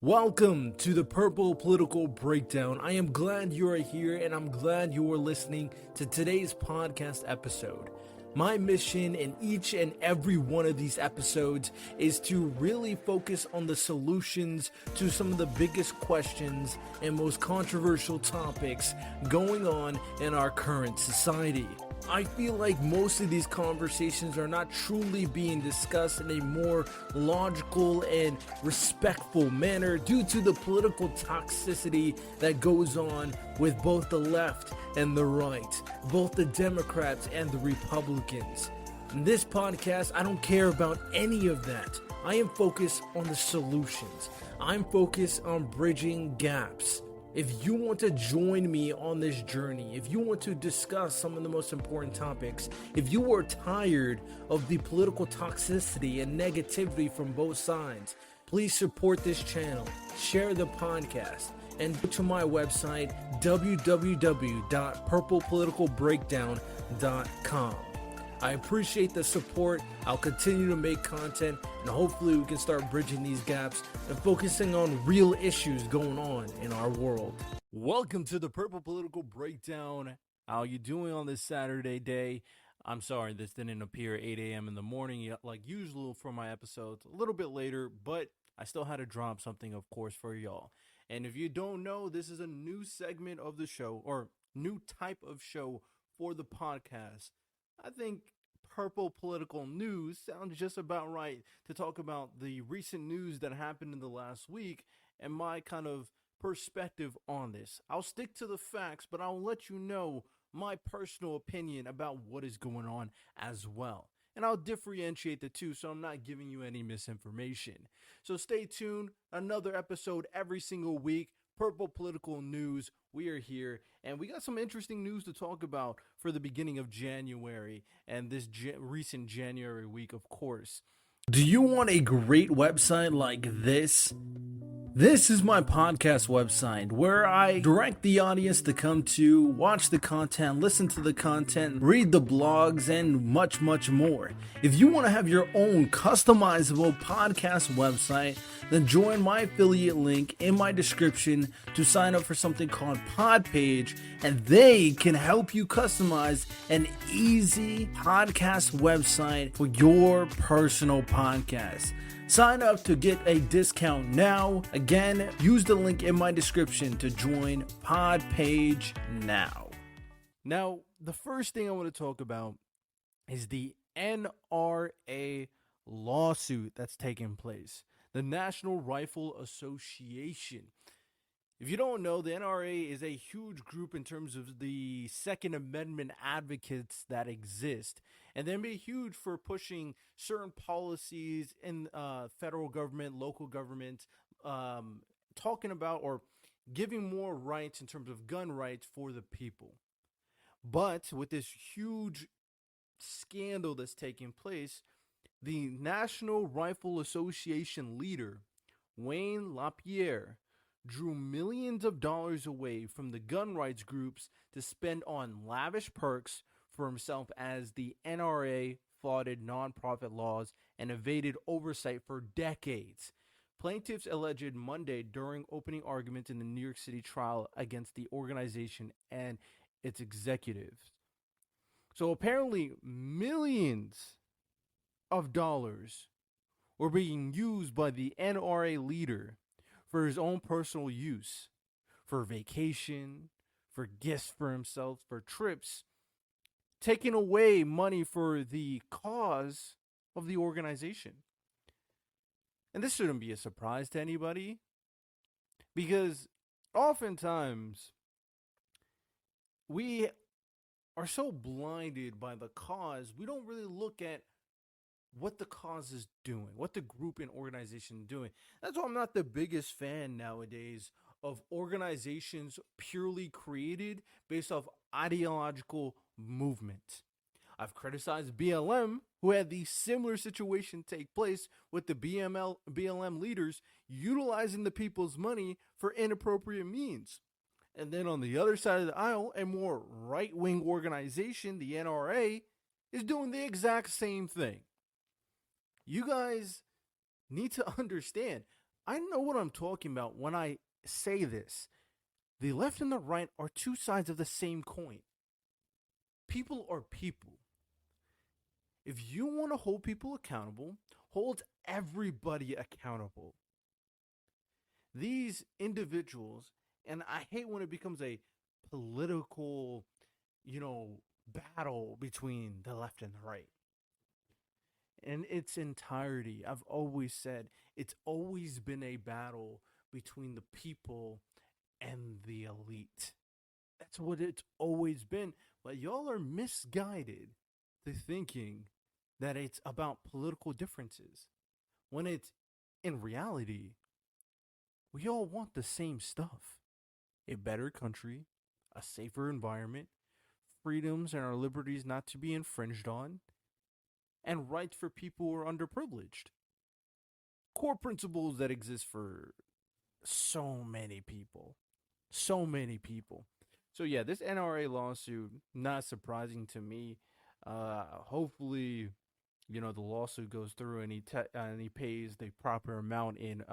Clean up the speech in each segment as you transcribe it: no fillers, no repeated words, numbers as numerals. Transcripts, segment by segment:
Welcome to the Purple Political Breakdown. I am glad you are here and I'm glad you are listening to today's podcast episode. My mission in each and every one of these episodes is to really focus on the solutions to some of the biggest questions and most controversial topics going on in our current society. I feel like most of these conversations are not truly being discussed in a more logical and respectful manner due to the political toxicity that goes on with both the left and the right, both the Democrats and the Republicans. In this podcast, I don't care about any of that. I am focused on the solutions. I'm focused on bridging gaps. If you want to join me on this journey, if you want to discuss some of the most important topics, if you are tired of the political toxicity and negativity from both sides, please support this channel, share the podcast, and go to my website, www.purplepoliticalbreakdown.com. I appreciate the support. I'll continue to make content, and hopefully we can start bridging these gaps and focusing on real issues going on in our world. Welcome to the Purple Political Breakdown. How you doing on this Saturday day? I'm sorry this didn't appear at 8 a.m. in the morning like usual for my episodes. A little bit later, but I still had to drop something, of course, for y'all. And if you don't know, this is a new segment of the show, or new type of show for the podcast. I think Purple Political News sounds just about right to talk about the recent news that happened in the last week and my kind of perspective on this. I'll stick to the facts, but I'll let you know my personal opinion about what is going on as well. And I'll differentiate the two so I'm not giving you any misinformation. So stay tuned. Another episode every single week. Purple Political News. We are here, and we got some interesting news to talk about for the beginning of January and this recent January week, of course. Do you want a great website like this? This is my podcast website where I direct the audience to come to watch the content, listen to the content, read the blogs, and much, much more. If you want to have your own customizable podcast website, then join my affiliate link in my description to sign up for something called PodPage, and they can help you customize an easy podcast website for your personal podcast. Sign up to get a discount now. Again, use the link in my description to join PodPage now. Now, the first thing I want to talk about is the NRA lawsuit that's taking place. The National Rifle Association. If you don't know, the NRA is a huge group in terms of the Second Amendment advocates that exist. And they're huge for pushing certain policies in federal government, local government, talking about or giving more rights in terms of gun rights for the people. But with this huge scandal that's taking place, the National Rifle Association leader, Wayne LaPierre, drew millions of dollars away from the gun rights groups to spend on lavish perks for himself as the NRA flaunted nonprofit laws and evaded oversight for decades. Plaintiffs alleged Monday during opening arguments in the New York City trial against the organization and its executives. So apparently millions of dollars were being used by the NRA leader for his own personal use, for vacation, for gifts for himself, for trips, taking away money for the cause of the organization. And this shouldn't be a surprise to anybody, because oftentimes we are so blinded by the cause, we don't really look at what the cause is doing, what the group and organization is doing. That's why I'm not the biggest fan nowadays of organizations purely created based off ideological movement. I've criticized BLM, who had the similar situation take place with the BLM leaders utilizing the people's money for inappropriate means. And then on the other side of the aisle, a more right-wing organization, the NRA, is doing the exact same thing. You guys need to understand, I know what I'm talking about when I say this. The left and the right are two sides of the same coin. People are people. If you want to hold people accountable, hold everybody accountable. These individuals, and I hate when it becomes a political, battle between the left and the right. In its entirety, I've always said it's always been a battle between the people and the elite. That's what it's always been. But y'all are misguided to thinking that it's about political differences when it's in reality, we all want the same stuff: a better country, a safer environment, freedoms and our liberties not to be infringed on, and rights for people who are underprivileged. Core principles that exist for so many people. So many people. So yeah, this NRA lawsuit, not surprising to me. Hopefully, the lawsuit goes through and he pays the proper amount in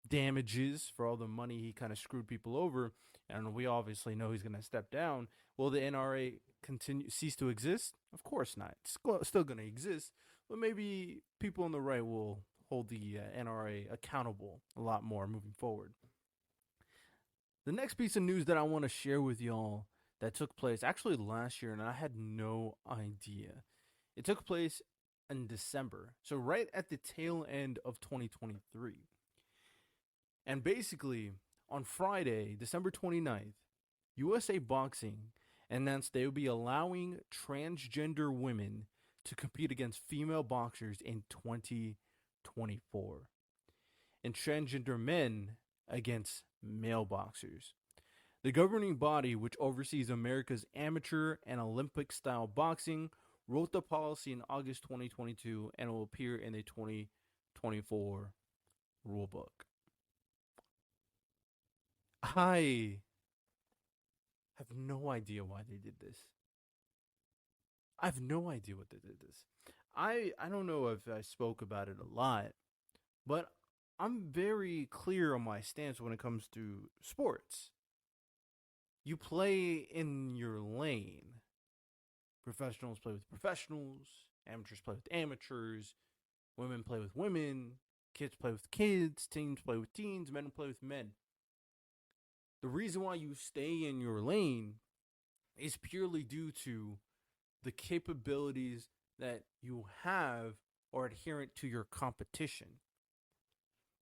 damages for all the money he kind of screwed people over, and we obviously know he's going to step down. Will the NRA cease to exist? Of course not. It's still going to exist, but maybe people on the right will hold the NRA accountable a lot more moving forward. The next piece of news that I want to share with y'all that took place actually last year, and I had no idea. It took place in December, so right at the tail end of 2023. And basically, on Friday, December 29th, USA Boxing announced they would be allowing transgender women to compete against female boxers in 2024, and transgender men against male boxers. The governing body, which oversees America's amateur and Olympic style boxing, wrote the policy in August 2022 and will appear in the 2024 rulebook. I have no idea why they did this. I have no idea what they did this. I don't know if I spoke about it a lot, but I'm very clear on my stance when it comes to sports. You play in your lane. Professionals play with professionals. Amateurs play with amateurs. Women play with women. Kids play with kids. Teens play with teens. Men play with men. The reason why you stay in your lane is purely due to the capabilities that you have or adherent to your competition.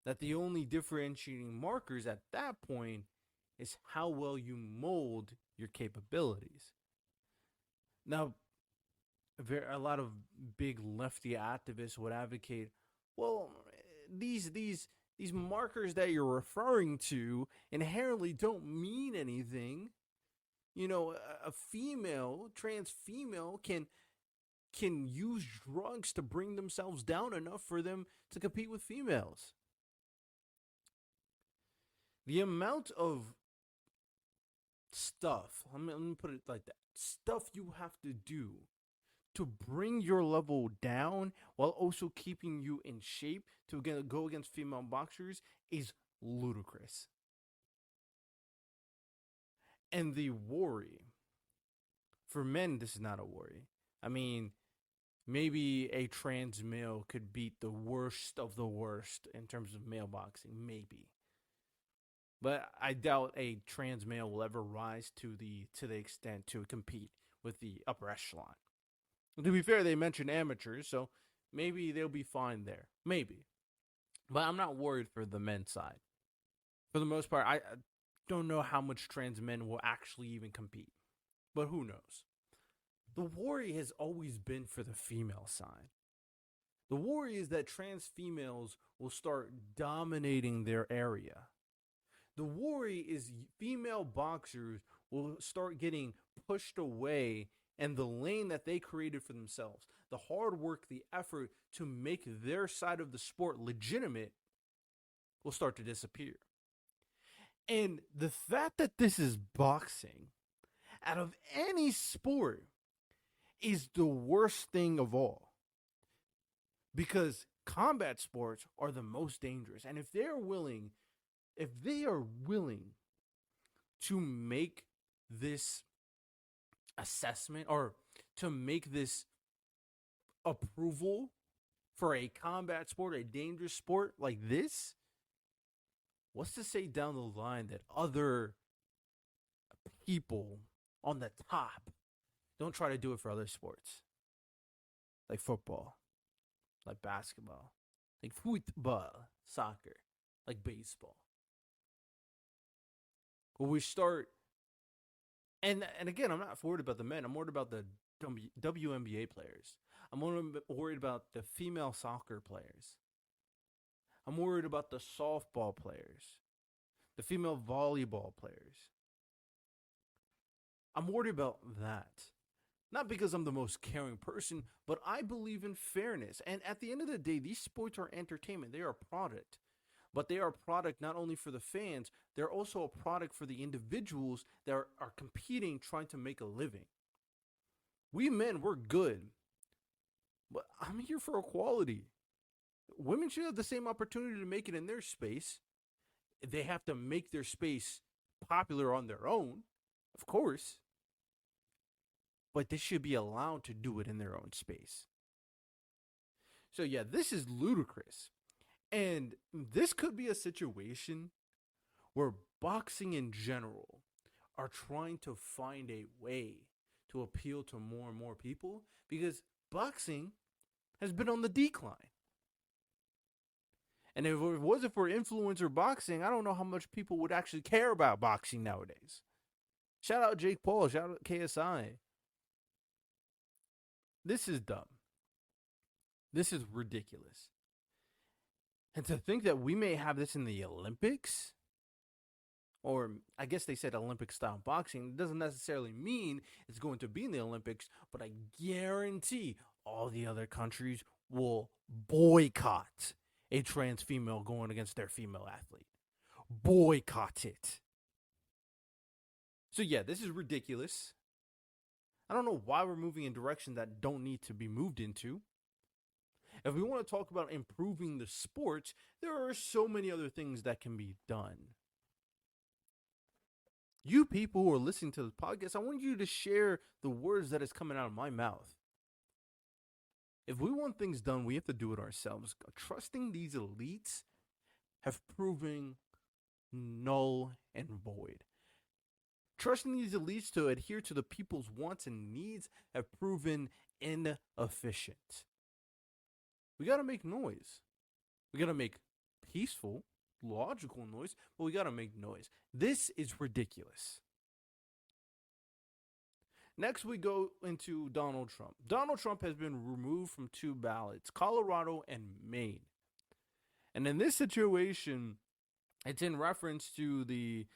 That the only differentiating markers at that point is how well you mold your capabilities. Now, a lot of big lefty activists would advocate, well, these markers that you're referring to inherently don't mean anything. A trans female can use drugs to bring themselves down enough for them to compete with females. The amount of stuff, let me put it like that, stuff you have to do to bring your level down while also keeping you in shape to go against female boxers is ludicrous. And the worry, for men, this is not a worry. I mean, maybe a trans male could beat the worst of the worst in terms of male boxing, maybe. But I doubt a trans male will ever rise to the extent to compete with the upper echelon. To be fair, they mentioned amateurs, so maybe they'll be fine there. Maybe. But I'm not worried for the men's side. For the most part, I don't know how much trans men will actually even compete. But who knows? The worry has always been for the female side. The worry is that trans females will start dominating their area. The worry is female boxers will start getting pushed away, and the lane that they created for themselves, the hard work, the effort to make their side of the sport legitimate, will start to disappear. And the fact that this is boxing, out of any sport, is the worst thing of all. Because combat sports are the most dangerous. And if they are willing to make this assessment or to make this approval for a combat sport, a dangerous sport like this, what's to say down the line that other people on the top don't try to do it for other sports? Like football, like basketball, like football, soccer, like baseball. Will we start? And again, I'm not worried about the men. I'm worried about the WNBA players. I'm worried about the female soccer players. I'm worried about the softball players, the female volleyball players. I'm worried about that. Not because I'm the most caring person, but I believe in fairness. And at the end of the day, these sports are entertainment. They are a product. But they are a product not only for the fans, they're also a product for the individuals that are competing, trying to make a living. We men, we're good. But I'm here for equality. Women should have the same opportunity to make it in their space. They have to make their space popular on their own, of course. But they should be allowed to do it in their own space. So yeah, this is ludicrous. And this could be a situation where boxing in general are trying to find a way to appeal to more and more people, because boxing has been on the decline. And if it wasn't for influencer boxing, I don't know how much people would actually care about boxing nowadays. Shout out Jake Paul, shout out KSI. This is dumb. This is ridiculous. And to think that we may have this in the Olympics, or I guess they said Olympic-style boxing, doesn't necessarily mean it's going to be in the Olympics, but I guarantee all the other countries will boycott a trans female going against their female athlete. Boycott it. So yeah, this is ridiculous. I don't know why we're moving in directions that don't need to be moved into. If we want to talk about improving the sports, there are so many other things that can be done. You people who are listening to the podcast, I want you to share the words that is coming out of my mouth. If we want things done, we have to do it ourselves. Trusting these elites have proven null and void. Trusting these elites to adhere to the people's wants and needs have proven inefficient. We got to make noise. We got to make peaceful, logical noise, but we got to make noise. This is ridiculous. Next, we go into Donald Trump. Donald Trump has been removed from 2 ballots, Colorado and Maine. And in this situation, it's in reference to the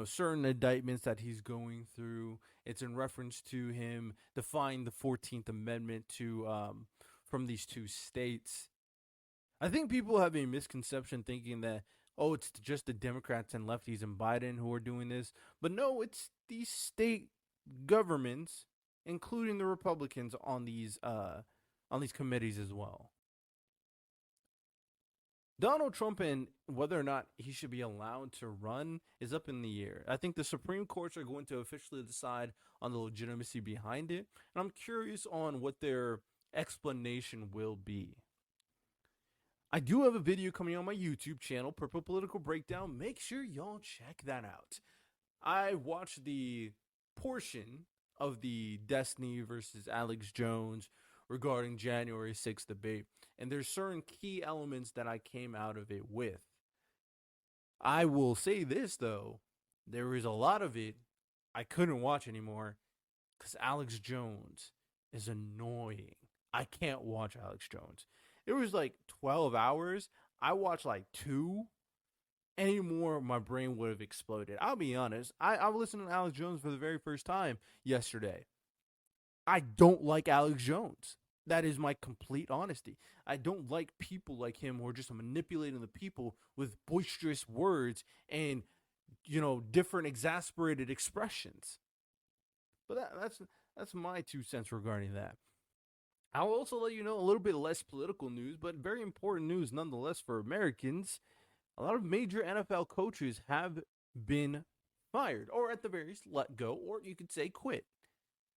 certain indictments that he's going through. It's in reference to him defying the 14th Amendment to from these 2 states. I think people have a misconception thinking that, it's just the Democrats and lefties and Biden who are doing this. But no, it's these state governments, including the Republicans, on these committees as well. Donald Trump, and whether or not he should be allowed to run, is up in the air. I think the Supreme Courts are going to officially decide on the legitimacy behind it, and I'm curious on what their explanation will be. I do have a video coming on my YouTube channel, Purple Political Breakdown. Make sure y'all check that out. I watched the portion of the Destiny versus Alex Jones regarding January 6th debate, and there's certain key elements that I came out of it with. I will say this, though. There is a lot of it I couldn't watch anymore because Alex Jones is annoying. I can't watch Alex Jones. It was like 12 hours. I watched like 2. Any more, my brain would have exploded. I'll be honest. I listened to Alex Jones for the very first time yesterday. I don't like Alex Jones. That is my complete honesty. I don't like people like him who are just manipulating the people with boisterous words and, different exasperated expressions. But that's my 2 cents regarding that. I'll also let you know a little bit less political news, but very important news nonetheless for Americans. A lot of major NFL coaches have been fired, or at the very least, let go, or you could say quit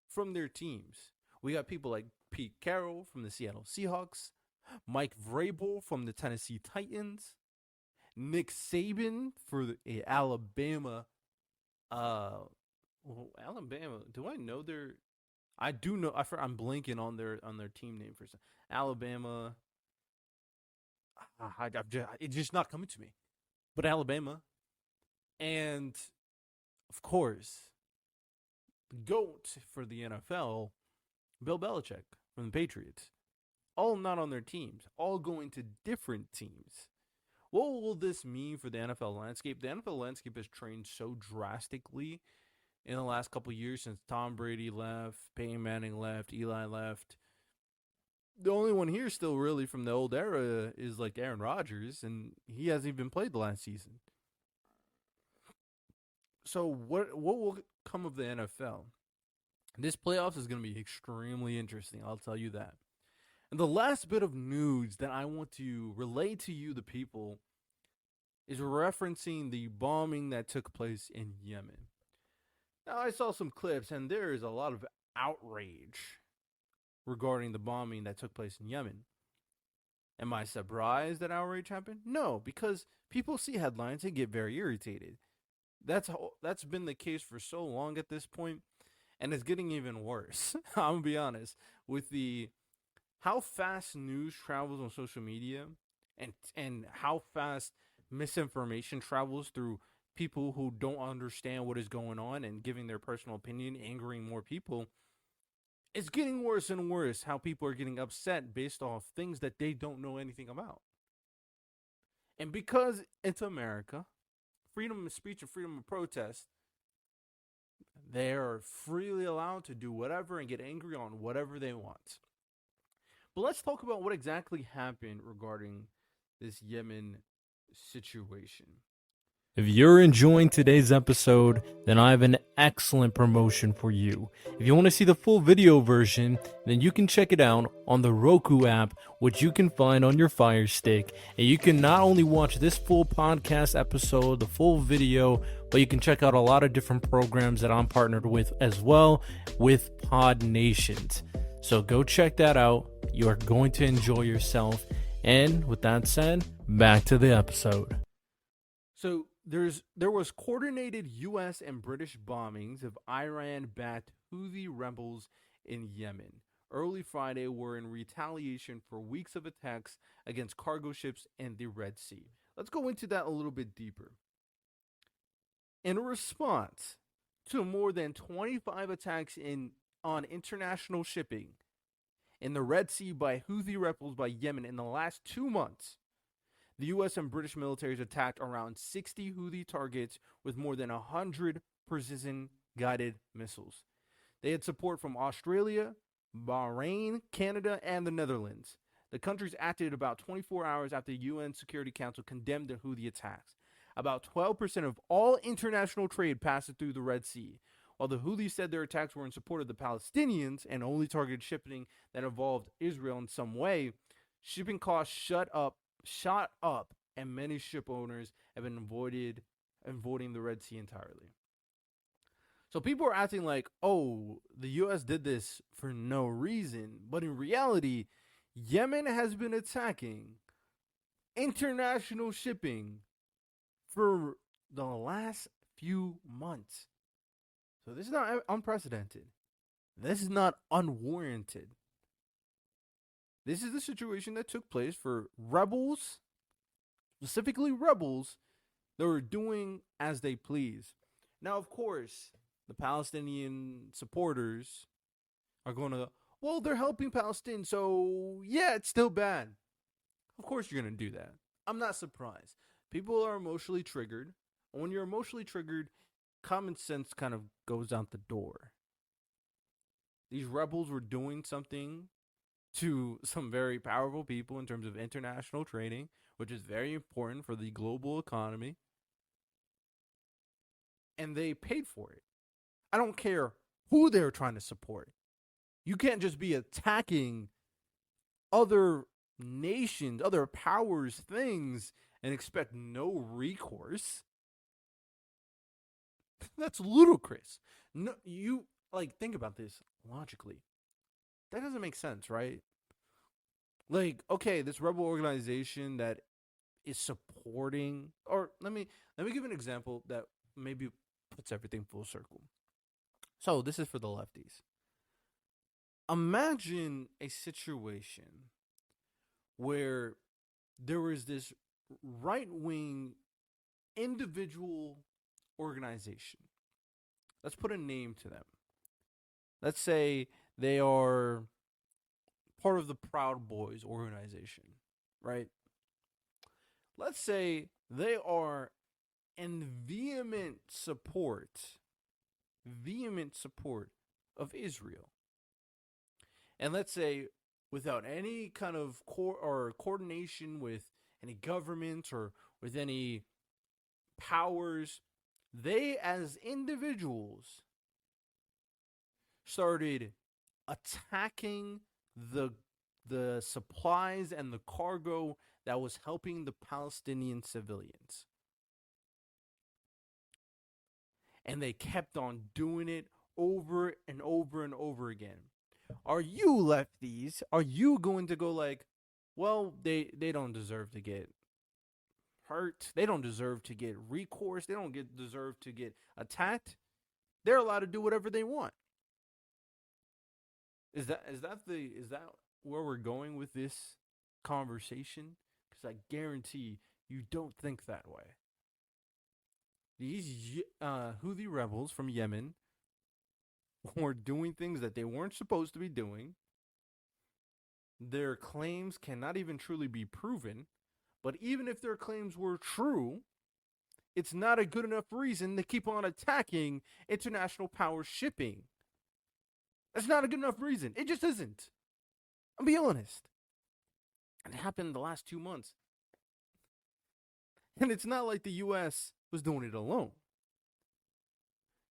from their teams. We got people like Pete Carroll from the Seattle Seahawks, Mike Vrabel from the Tennessee Titans, Nick Saban for the Alabama. Alabama. Do I know their? I do know. I'm blanking on their team name for some. Alabama. It's just not coming to me. But Alabama, and of course, the GOAT for the NFL, Bill Belichick from the Patriots. All not on their teams, all going to different teams. What will this mean for the NFL landscape? The NFL landscape has changed so drastically in the last couple of years since Tom Brady left, Peyton Manning left, Eli left. The only one here still really from the old era is like Aaron Rodgers, and he hasn't even played the last season. So what will come of the NFL? This playoffs is going to be extremely interesting, I'll tell you that. And the last bit of news that I want to relay to you, the people, is referencing the bombing that took place in Yemen. Now, I saw some clips, and there is a lot of outrage regarding the bombing that took place in Yemen. Am I surprised that outrage happened? No, because people see headlines and get very irritated. That's been the case for so long at this point, and it's getting even worse. I'm gonna be honest with how fast news travels on social media, and how fast misinformation travels through people who don't understand what is going on and giving their personal opinion, angering more people. It's getting worse and worse how people are getting upset based off things that they don't know anything about. And because it's America, freedom of speech and freedom of protest, they are freely allowed to do whatever and get angry on whatever they want. But let's talk about what exactly happened regarding this Yemen situation. If you're enjoying today's episode, then I have an excellent promotion for you. If you want to see the full video version, then you can check it out on the Roku app, which you can find on your Fire Stick. And you can not only watch this full podcast episode, the full video, but you can check out a lot of different programs that I'm partnered with as well with Pod Nations. So go check that out. You are going to enjoy yourself. And with that said, back to the episode. So there was coordinated U.S. and British bombings of Iran-backed Houthi rebels in Yemen. Early Friday were in retaliation for weeks of attacks against cargo ships in the Red Sea. Let's go into that a little bit deeper. In response to more than 25 attacks on international shipping in the Red Sea by Houthi rebels by Yemen in the last 2 months, the U.S. and British militaries attacked around 60 Houthi targets with more than 100 precision-guided missiles. They had support from Australia, Bahrain, Canada, and the Netherlands. The countries acted about 24 hours after the UN Security Council condemned the Houthi attacks. About 12% of all international trade passes through the Red Sea. While the Houthis said their attacks were in support of the Palestinians and only targeted shipping that involved Israel in some way, shipping costs shot up, and many ship owners have been avoiding the Red Sea entirely. So people are acting like, oh, the U.S. did this for no reason. But in reality, Yemen has been attacking international shipping for the last few months. So this is not unprecedented. This is not unwarranted. This is the situation that took place for rebels, specifically rebels, that were doing as they please. Now, of course, the Palestinian supporters are going to, well, they're helping Palestine, so yeah, it's still bad. Of course you're going to do that. I'm not surprised. People are emotionally triggered. And when you're emotionally triggered, common sense kind of goes out the door. These rebels were doing something to some very powerful people in terms of international trading, which is very important for the global economy. And they paid for it. I don't care who they're trying to support. You can't just be attacking other nations, other powers, things, and expect no recourse. That's ludicrous. No, you think about this logically. That doesn't make sense, right? Like, okay, this rebel organization that is supporting, or let me give an example that maybe puts everything full circle. So this is for the lefties. Imagine a situation where there was this right-wing individual organization. Let's put a name to them. Let's say they are part of the Proud Boys organization, right? Let's say they are in vehement support of Israel. And let's say without any kind of coordination with any government or with any powers, they as individuals started attacking the supplies and the cargo that was helping the Palestinian civilians. And they kept on doing it over and over and over again. Are you lefties, are you going to go like, well, they don't deserve to get hurt. They don't deserve to get recourse. They don't deserve to get attacked. They're allowed to do whatever they want. Is that where we're going with this conversation? Because I guarantee you don't think that way. These Houthi rebels from Yemen were doing things that they weren't supposed to be doing. Their claims cannot even truly be proven. But even if their claims were true, it's not a good enough reason to keep on attacking international power shipping. That's not a good enough reason. It just isn't. I'll be honest. And it happened in the last 2 months. And it's not like the U.S. was doing it alone.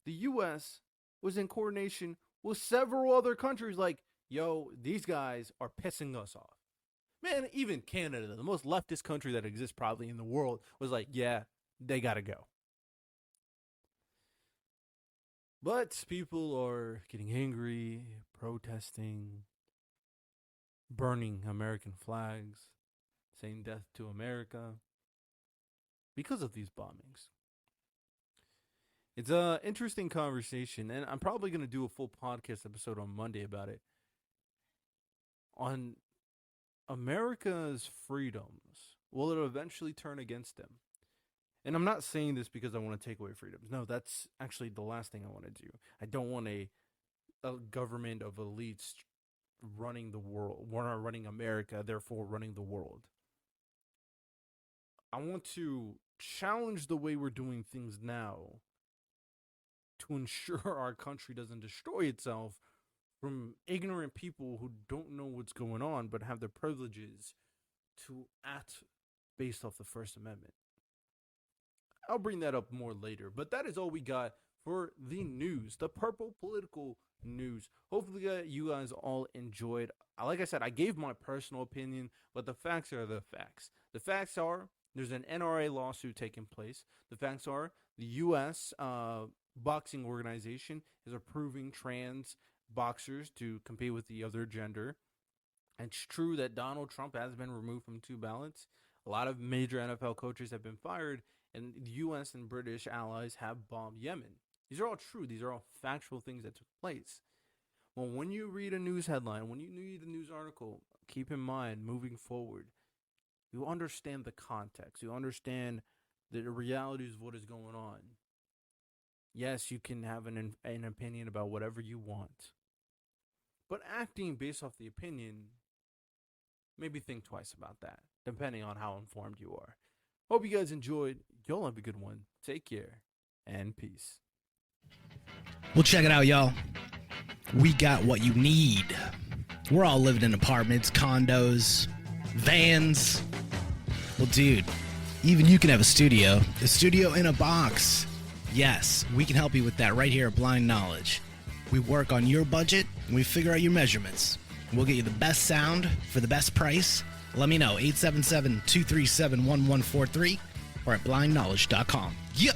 The U.S. was in coordination with several other countries like, yo, these guys are pissing us off. Man, even Canada, the most leftist country that exists probably in the world, was like, yeah, they gotta go. But people are getting angry, protesting, burning American flags, saying death to America because of these bombings. It's an interesting conversation, and I'm probably going to do a full podcast episode on Monday about it. On America's freedoms, will it eventually turn against them? And I'm not saying this because I want to take away freedoms. No, that's actually the last thing I want to do. I don't want a government of elites running the world. We're not running America, therefore running the world. I want to challenge the way we're doing things now to ensure our country doesn't destroy itself from ignorant people who don't know what's going on but have the privileges to act based off the First Amendment. I'll bring that up more later, but that is all we got for the news, the purple political news. Hopefully you guys all enjoyed. Like I said, I gave my personal opinion, but the facts are the facts. The facts are there's an NRA lawsuit taking place. The facts are the U.S. Boxing organization is approving trans boxers to compete with the other gender. It's true that Donald Trump has been removed from 2 ballots. A lot of major NFL coaches have been fired, and the U.S. and British allies have bombed Yemen. These are all true. These are all factual things that took place. Well, when you read a news headline, when you read a news article, keep in mind, moving forward, you understand the context. You understand the realities of what is going on. Yes, you can have an opinion about whatever you want. But acting based off the opinion, maybe think twice about that, depending on how informed you are. Hope you guys enjoyed. Y'all have a good one. Take care and peace. Well, check it out, y'all. We got what you need. We're all living in apartments, condos, vans. Well, dude, even you can have a studio in a box. Yes, we can help you with that right here at Blind Knowledge. We work on your budget and we figure out your measurements. We'll get you the best sound for the best price. Let me know, 877-237-1143 or at blindknowledge.com. Yep.